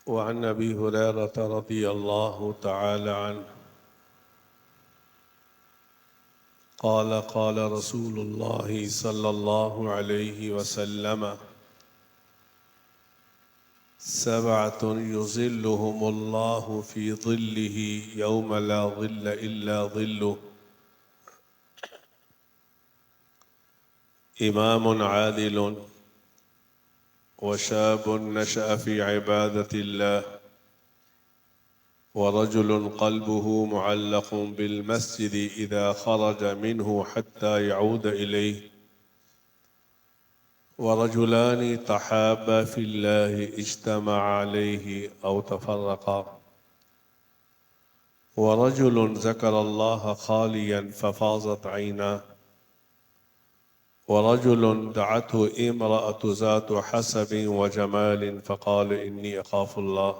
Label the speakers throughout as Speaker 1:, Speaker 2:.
Speaker 1: وعن أبي هريرة رضي الله تعالى عنه قال قال رسول الله صلى الله عليه وسلم سبعة يظلهم الله في ظله يوم لا ظل إلا ظله إمام عادل وشاب نشأ في عبادة الله ورجل قلبه معلق بالمسجد إذا خرج منه حتى يعود إليه ورجلان تحابا في الله اجتمعا عليه أو تفرقا ورجل ذكر الله خاليا ففاضت عيناه ورجل دعته امرأة ذات حسب وجمال فقال إني أخاف الله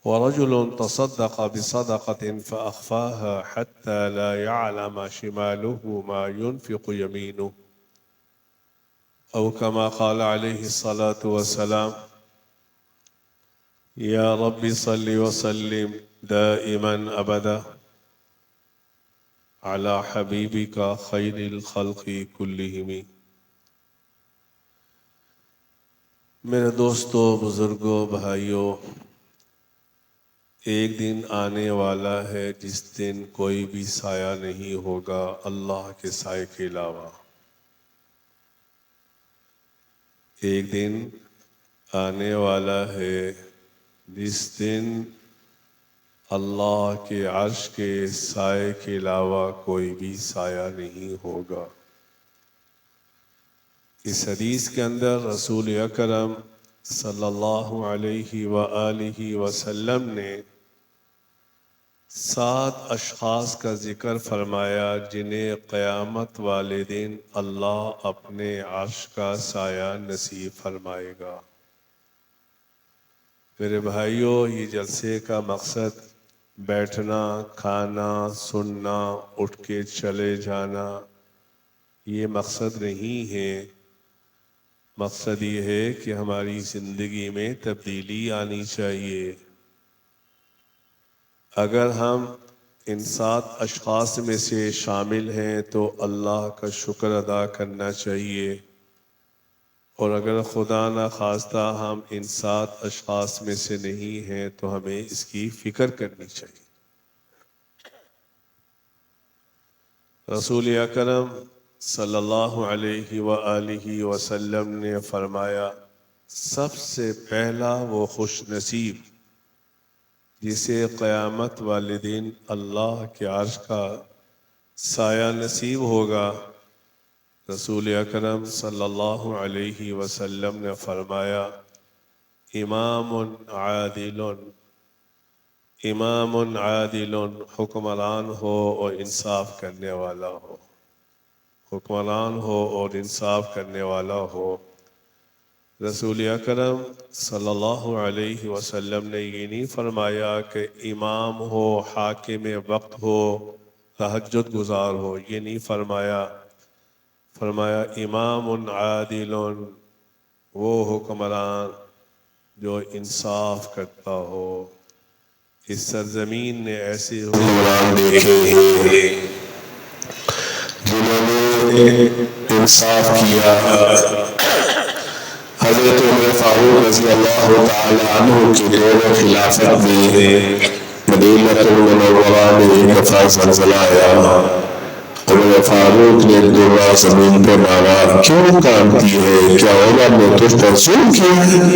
Speaker 1: ورجل تصدق بصدقة فأخفاها حتى لا يعلم شماله ما ينفق يمينه أو كما قال عليه الصلاة والسلام يا رب صل وسلم دائما أبدا على حبيبك خير الخلق كلهم. میرے دوستو، بزرگوں، بھائیوں، ایک دن آنے والا ہے جس دن کوئی بھی سایہ نہیں ہوگا اللہ کے سائے کے علاوہ. ایک دن آنے والا ہے جس دن اللہ کے عرش کے سائے کے علاوہ کوئی بھی سایہ نہیں ہوگا. اس حدیث کے اندر رسول اکرم صلی اللہ علیہ وآلہ وسلم نے 7 اشخاص کا ذکر فرمایا جنہیں قیامت والے دن اللہ اپنے عرش کا سایہ نصیب فرمائے گا. میرے بھائیوں، یہ جلسے کا مقصد بیٹھنا، کھانا، سننا، اٹھ کے چلے جانا یہ مقصد نہیں ہے. مقصد یہ ہے کہ ہماری زندگی میں تبدیلی آنی چاہیے. اگر ہم ان 7 اشخاص میں سے شامل ہیں تو اللہ کا شکر ادا کرنا چاہیے، اور اگر خدا نخواستہ ہم ان 7 اشخاص میں سے نہیں ہیں تو ہمیں اس کی فکر کرنی چاہیے. رسول اکرم صلی اللہ علیہ وآلہ وسلم نے فرمایا سب سے پہلا وہ خوش نصیب جسے قیامت والے دن اللہ کے عرش کا سایہ نصیب ہوگا. رسول اکرم صلی اللہ علیہ وسلم نے فرمایا امام عادل، امام عادل، حکمران ہو اور انصاف کرنے والا ہو، حکمران ہو اور انصاف کرنے والا ہو. رسول اکرم صلی اللہ علیہ وسلم نے یہ نہیں فرمایا کہ امام ہو، حاکم وقت ہو، تہجد گزار ہو، یہ نہیں فرمایا. فرمایا امام عادل، وہ حکمران جو انصاف کرتا ہو. اس سرزمین نے ایسے حکمران دیکھے ہیں جنہوں نے انصاف کیا. حضرت عمر فاروق رضی اللہ تعالی عنہ کی دور خلافت میں مدینہ المنورہ میں ایک دفعہ زلزلہ آیا. عمر فاروق نے دعا زمین پہ مارا، کیوں کانپتی ہے؟ کیا عمر نے تجھ پر ظلم کیا ہے؟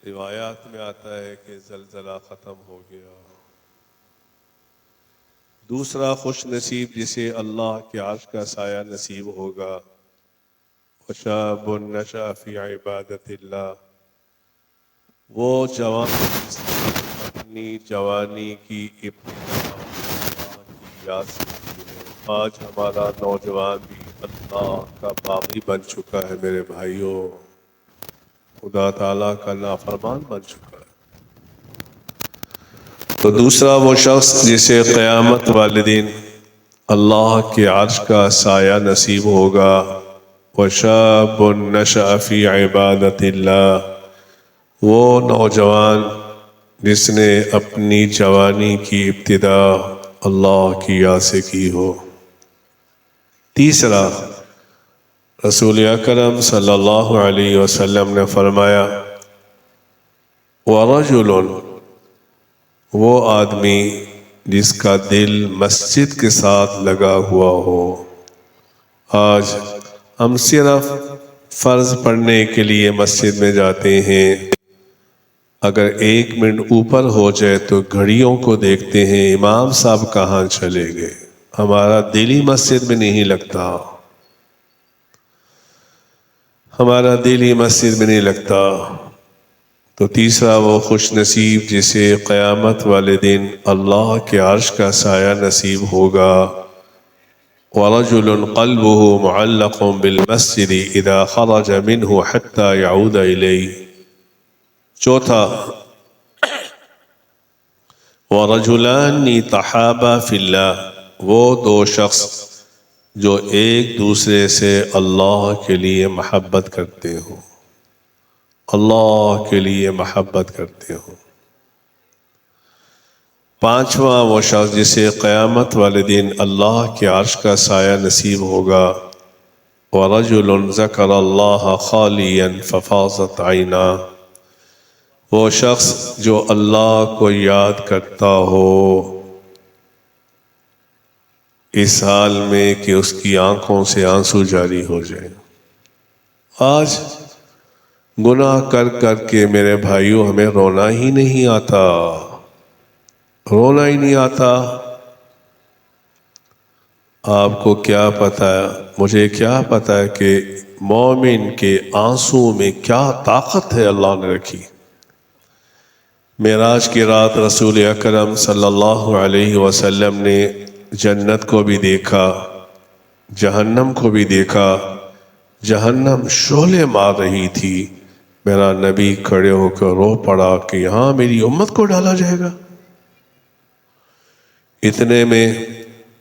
Speaker 1: روایات میں آتا ہے کہ زلزلہ ختم ہو گیا. دوسرا خوش نصیب جسے اللہ کے عرش کا سایہ نصیب ہوگا، وشاب نشأ فی عبادت اللہ، وہ جوان اپنی جوانی کی ابتدا اللہ کی یاد سے کی ہے. آج ہمارا نوجوان بھی اللہ کا باغی بن چکا ہے. میرے بھائیوں، خدا تعالیٰ کا نافرمان بن چکا ہے. تو دوسرا وہ شخص جسے قیامت والے دن اللہ کے عرش کا سایہ نصیب ہوگا، وشاب نشأ فی عبادت اللہ، وہ نوجوان جس نے اپنی جوانی کی ابتدا اللہ کی یاد سے کی ہو۔ تیسرا، رسول اکرم صلی اللہ علیہ وسلم نے فرمایا وَرَجُلٌ، وہ آدمی جس کا دل مسجد کے ساتھ لگا ہوا ہو۔ آج ہم صرف فرض پڑھنے کے لیے مسجد میں جاتے ہیں، اگر 1 منٹ اوپر ہو جائے تو گھڑیوں کو دیکھتے ہیں امام صاحب کہاں چلے گئے، ہمارا دل ہی مسجد میں نہیں لگتا، ہمارا دل ہی مسجد میں نہیں لگتا۔ تو تیسرا، وہ خوش نصیب جسے قیامت والے دن اللہ کے عرش کا سایہ نصیب ہوگا۔ وَرَجُلٌ قَلْبُهُ مُعَلَّقٌ بِالْمَسْجِدِ إِذَا خَرَجَ مِنْهُ حَتَّى يَعُودَ إِلَيْهِ۔ چوتھا، وَرَجُلَانِ تَحَابَا فِي اللَّهِ، وہ 2 شخص جو ایک دوسرے سے اللہ کے لیے محبت کرتے ہوں، اللہ کے لیے محبت کرتے ہوں۔ پانچواں، وہ شخص جسے قیامت والے دن اللہ کے عرش کا سایہ نصیب ہوگا۔ وَرَجُلٌ ذَكَرَ اللَّهَ خَالِيًا فَفَاضَتْ عَيْنَاهُ، وہ شخص جو اللہ کو یاد کرتا ہو اس حال میں کہ اس کی آنکھوں سے آنسو جاری ہو جائے۔ آج گناہ کر کر کے میرے بھائیوں ہمیں رونا ہی نہیں آتا، رونا ہی نہیں آتا۔ آپ کو کیا پتا ہے، مجھے کیا پتا ہے کہ مومن کے آنسو میں کیا طاقت ہے اللہ نے رکھی۔ معراج کی رات رسول اکرم صلی اللہ علیہ وسلم نے جنت کو بھی دیکھا، جہنم کو بھی دیکھا۔ جہنم شعلے مار رہی تھی، میرا نبی کھڑے ہو کر رو پڑا کہ یہاں میری امت کو ڈالا جائے گا۔ اتنے میں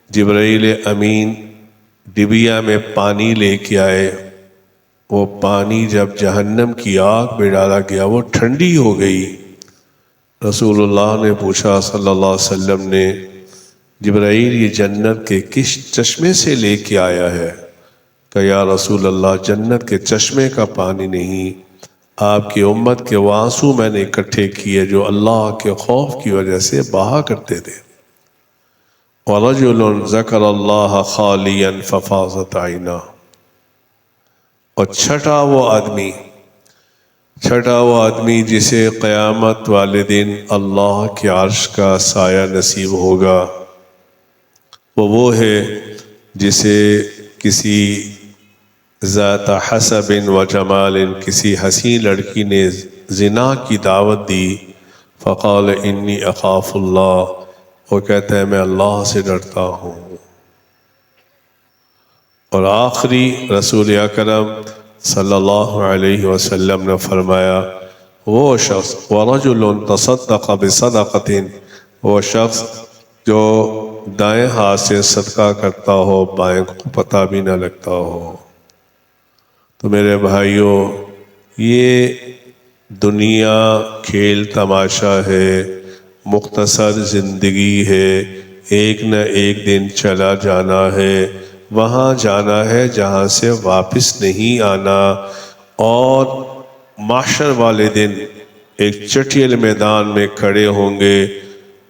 Speaker 1: جبرائیل امین ڈبیا میں پانی لے کے آئے، وہ پانی جب جہنم کی آگ میں ڈالا گیا وہ ٹھنڈی ہو گئی۔ رسول اللہ نے پوچھا صلی اللہ علیہ وسلم نے، جبرائیل یہ جنت کے کس چشمے سے لے کے آیا ہے؟ کہ یا رسول اللہ جنت کے چشمے کا پانی نہیں، آپ کی امت کے وہ آنسو میں نے اکٹھے کیے جو اللہ کے خوف کی وجہ سے بہا کرتے تھے۔ وَرَجُلٌ ذَكَرَ اللَّهَ خَالِيًا فَفَاضَتْ عَيْنَاهُ، اور چھٹا وہ آدمی جسے قیامت والے دن اللہ کے عرش کا سایہ نصیب ہوگا، وہ ہے جسے کسی ذات حسب و جمال، کسی حسین لڑکی نے زنا کی دعوت دی، فقال انی اخاف اللہ، وہ کہتا ہے میں اللہ سے ڈرتا ہوں۔ اور آخری، رسول اکرم صلی اللہ علیہ وسلم نے فرمایا وہ شخص وَرَجُلٌ تَصَدَّقَ بِصَدَقَةٍ، وہ شخص جو دائیں ہاتھ سے صدقہ کرتا ہو بائیں کو پتہ بھی نہ لگتا ہو۔ تو میرے بھائیوں، یہ دنیا کھیل تماشا ہے، مختصر زندگی ہے، ایک نہ ایک دن چلا جانا ہے، وہاں جانا ہے جہاں سے واپس نہیں آنا۔ اور محشر والے دن ایک چٹیل میدان میں کھڑے ہوں گے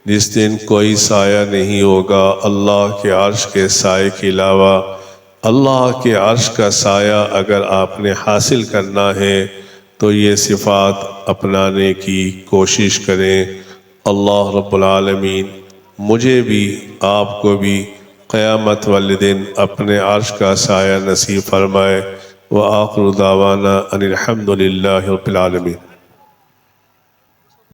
Speaker 1: جس دن کوئی سایہ نہیں ہوگا اللہ کے عرش کے سائے کے علاوہ۔ اللہ کے عرش کا سایہ اگر آپ نے حاصل کرنا ہے تو یہ صفات اپنانے کی کوشش کریں۔ اللہ رب العالمین مجھے بھی آپ کو بھی قیامت والے دن اپنے عرش کا سایہ نصیب فرمائے۔ وآخر دعوانا ان الحمد للہ رب العالمین۔